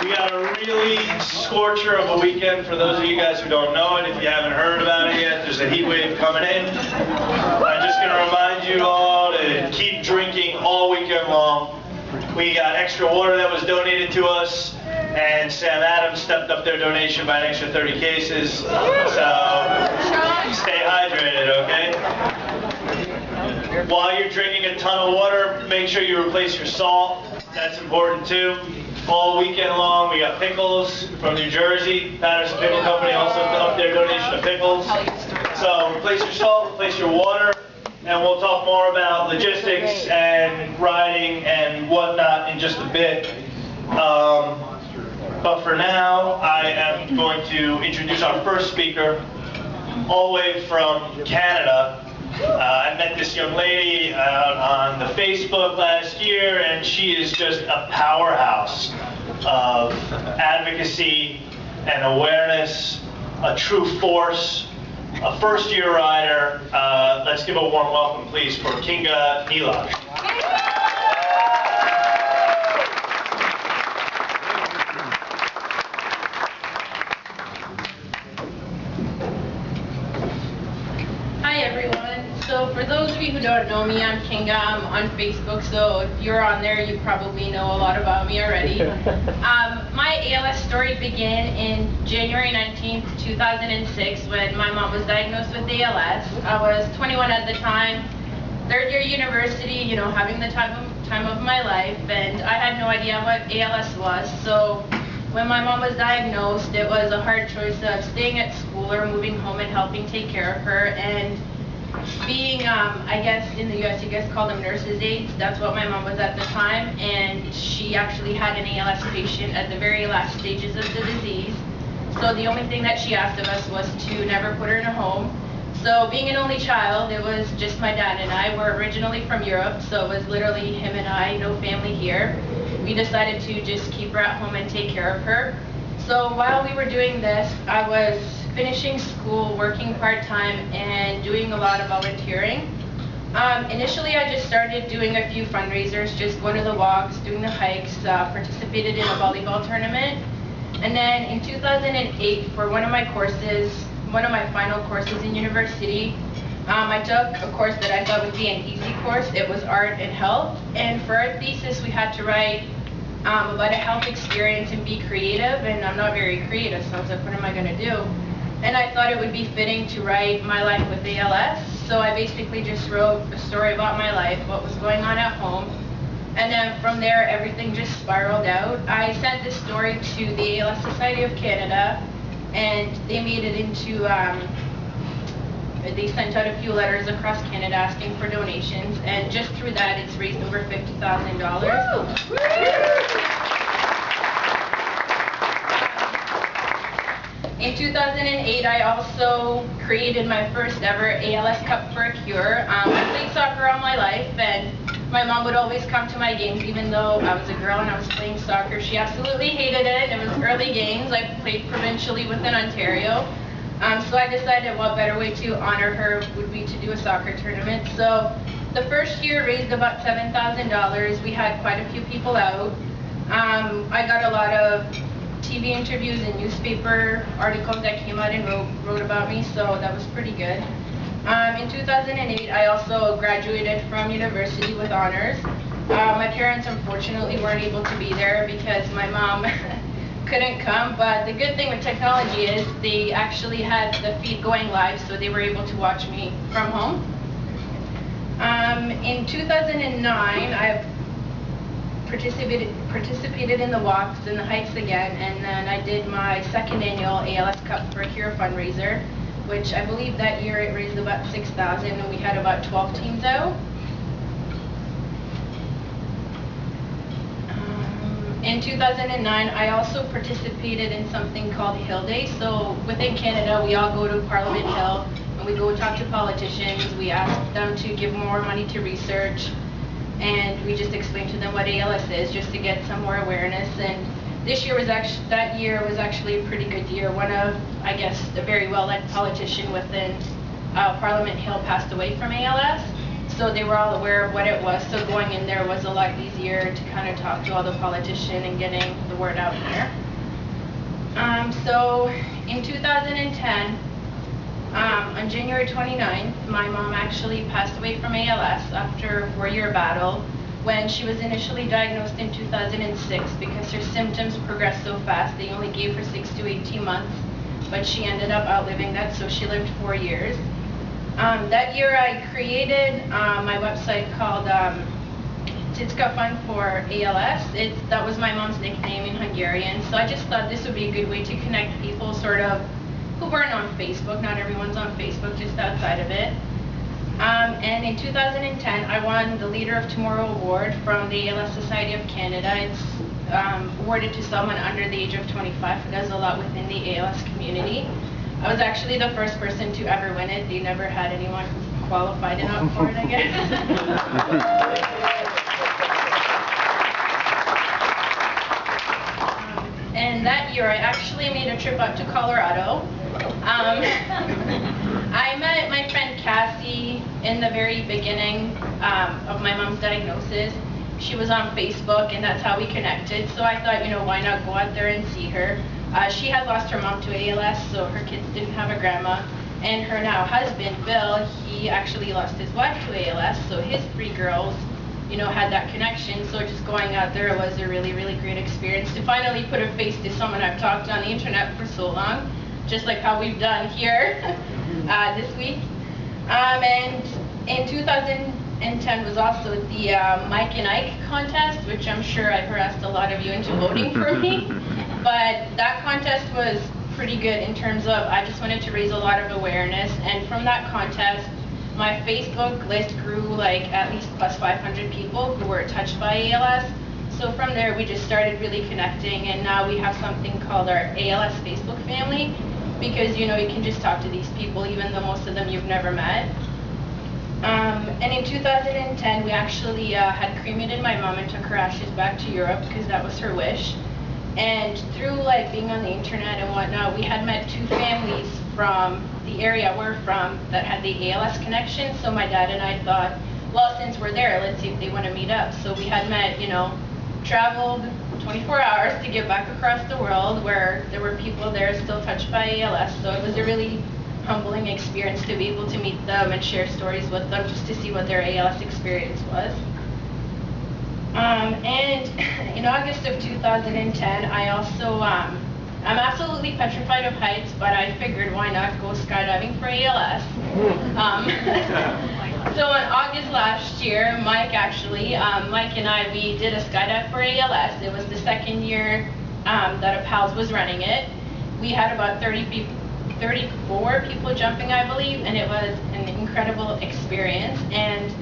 We got a really scorcher of a weekend for those of you guys who don't know it. If you haven't heard about it yet, there's a heat wave coming in. I'm just going to remind you all to keep drinking all weekend long. We got extra water that was donated to us, and Sam Adams stepped up their donation by an extra 30 cases. So stay hydrated, okay? While you're drinking a ton of water, make sure you replace your salt. That's important too. All weekend long, we got pickles from New Jersey. Patterson Pickle Company also upped their donation of pickles. So replace your salt, replace your water, and we'll talk more about logistics and riding and whatnot in just a bit. But for now, I am going to introduce our first speaker, all the way from Canada. I met this young lady on the Facebook last year, and she is just a powerhouse of advocacy and awareness, a true force, a first-year rider. Let's give a warm welcome, please, for Kinga Nilaj. Hi everyone. So for those of you who don't know me, I'm Kinga. I'm on Facebook, so if you're on there, you probably know a lot about me already. My ALS story began in January 19th, 2006 when my mom was diagnosed with ALS. I was 21 at the time, third year university, you know, having the time of my life, and I had no idea what ALS was. So when my mom was diagnosed, it was a hard choice of staying at school or moving home and helping take care of her. And being, I guess in the US you guys call them nurses' aides, that's what my mom was at the time, and she actually had an ALS patient at the very last stages of the disease. So the only thing that she asked of us was to never put her in a home. So being an only child, it was just my dad and I. We're originally from Europe, so it was literally him and I, no family here. We decided to just keep her at home and take care of her. So while we were doing this, I was finishing school, working part-time, and doing a lot of volunteering. Initially, I just started doing a few fundraisers, just going to the walks, doing the hikes, participated in a volleyball tournament. And then in 2008, for one of my courses, one of my final courses in university, I took a course that I thought would be an easy course. It was art and health, and for our thesis we had to write about a health experience and be creative, and I'm not very creative, so I was like, what am I going to do? And I thought it would be fitting to write my life with ALS, so I basically just wrote a story about my life, what was going on at home, and then from there everything just spiraled out. I sent this story to the ALS Society of Canada, and they made it into, they sent out a few letters across Canada asking for donations, and just through that it's raised over $50,000. In 2008, I also created my first ever ALS Cup for a Cure. I played soccer all my life, and my mom would always come to my games, even though I was a girl and I was playing soccer. She absolutely hated it. It was early games. I played provincially within Ontario. So I decided what better way to honor her would be to do a soccer tournament. So the first year raised about $7,000. We had quite a few people out. I got a lot of TV interviews and newspaper articles that came out and wrote about me, so that was pretty good. In 2008, I also graduated from university with honors. My parents unfortunately weren't able to be there because my mom couldn't come, but the good thing with technology is they actually had the feed going live, so they were able to watch me from home. In 2009, I participated in the walks and the hikes again, and then I did my second annual ALS Cup for a Cure fundraiser, which I believe that year it raised about $6,000, and we had about 12 teams out. In 2009, I also participated in something called Hill Day. So within Canada, we all go to Parliament Hill, and we go talk to politicians. We ask them to give more money to research, and we just explain to them what ALS is, just to get some more awareness. And this year was actually, that year was actually a pretty good year. One of, I guess, a very well-led politician within Parliament Hill passed away from ALS. so they were all aware of what it was. So going in there was a lot easier to kind of talk to all the politicians and getting the word out there. So in 2010, on January 29th, my mom actually passed away from ALS after a 4-year battle when she was initially diagnosed in 2006 because her symptoms progressed so fast. They only gave her 6 to 18 months, but she ended up outliving that, so she lived 4 years. That year I created my website called Titska Fund for ALS. That was my mom's nickname in Hungarian, so I just thought this would be a good way to connect people sort of who weren't on Facebook. Not everyone's on Facebook, just outside of it. And in 2010, I won the Leader of Tomorrow Award from the ALS Society of Canada. It's awarded to someone under the age of 25 who does a lot within the ALS community. I was actually the first person to ever win it. They never had anyone qualified enough for it, I guess. And that year, I actually made a trip up to Colorado. I met my friend Cassie in the very beginning of my mom's diagnosis. She was on Facebook, and that's how we connected. So I thought, why not go out there and see her? She had lost her mom to ALS, so her kids didn't have a grandma. And her now husband, Bill, he actually lost his wife to ALS, so his 3 girls, had that connection. So just going out there was a really, really great experience to finally put a face to someone I've talked to on the internet for so long, just like how we've done here this week. And in 2010 was also the Mike and Ike contest, which I'm sure I've harassed a lot of you into voting for me. But that contest was pretty good in terms of I just wanted to raise a lot of awareness, and from that contest my Facebook list grew like at least plus 500 people who were touched by ALS. So from there we just started really connecting, and now we have something called our ALS Facebook family, because you can just talk to these people even though most of them you've never met. And in 2010 we actually had cremated my mom and took her ashes back to Europe because that was her wish. And through being on the internet and whatnot, we had met 2 families from the area we're from that had the ALS connection. So my dad and I thought, well, since we're there, let's see if they want to meet up. So we had met, traveled 24 hours to get back across the world where there were people there still touched by ALS. So it was a really humbling experience to be able to meet them and share stories with them just to see what their ALS experience was. And in August of 2010, I also, I'm absolutely petrified of heights, but I figured why not go skydiving for ALS. So in August last year, Mike and I, we did a skydive for ALS. It was the 2nd year that a PALS was running it. We had about 34 people jumping, I believe, and it was an incredible experience. And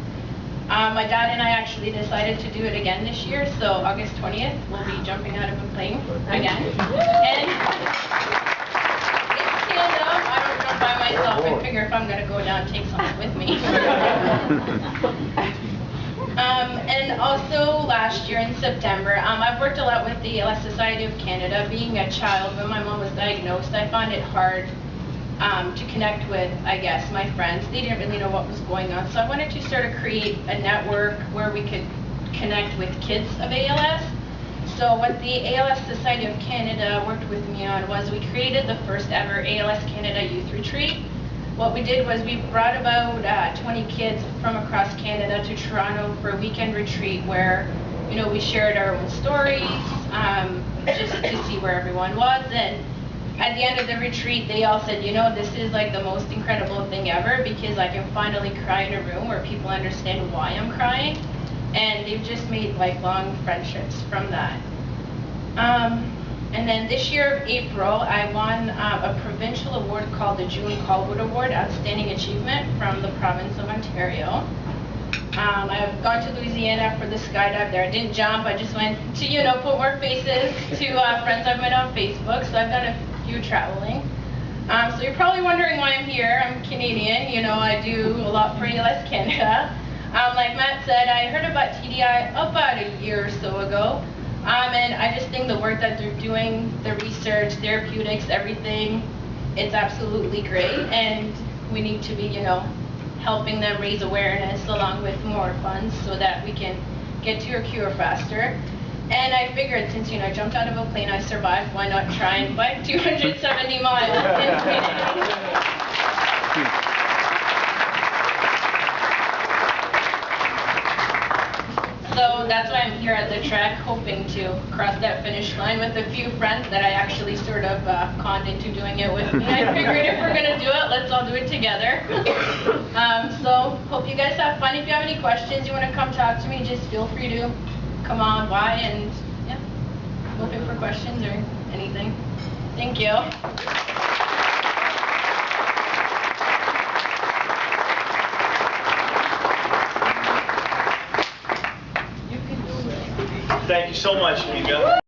my dad and I actually decided to do it again this year, so August 20th, we'll be jumping out of a plane again. And it's tandem. I don't jump by myself and figure if I'm going to go down, take someone with me. And also last year in September, I've worked a lot with the ALS Society of Canada. Being a child, when my mom was diagnosed, I found it hard to connect with, I guess, my friends. They didn't really know what was going on. So I wanted to sort of create a network where we could connect with kids of ALS. So what the ALS Society of Canada worked with me on was we created the first ever ALS Canada Youth Retreat. What we did was we brought about 20 kids from across Canada to Toronto for a weekend retreat where, we shared our own stories, just to see where everyone was. And at the end of the retreat, they all said, this is like the most incredible thing ever because I can finally cry in a room where people understand why I'm crying. And they've just made lifelong friendships from that. And then this year, April, I won a provincial award called the June Colwood Award, Outstanding Achievement from the province of Ontario. I've gone to Louisiana for the skydive there. I didn't jump, I just went to, put more faces to friends I've met on Facebook, so I've done a few traveling. So you're probably wondering why I'm here. I'm Canadian, I do a lot for ALS Canada. Like Matt said, I heard about TDI about a year or so ago. And I just think the work that they're doing, the research, therapeutics, everything, it's absolutely great. And we need to be, helping them raise awareness along with more funds so that we can get to a cure faster. And I figured since, I jumped out of a plane, I survived, why not try and bike 270 miles in So that's why I'm here at the track, hoping to cross that finish line with a few friends that I actually sort of conned into doing it with me. I figured if we're going to do it, let's all do it together. So hope you guys have fun. If you have any questions, you want to come talk to me, just feel free to come on by, and yeah, I'm open for questions or anything. Thank you. Thank you so much, Mika.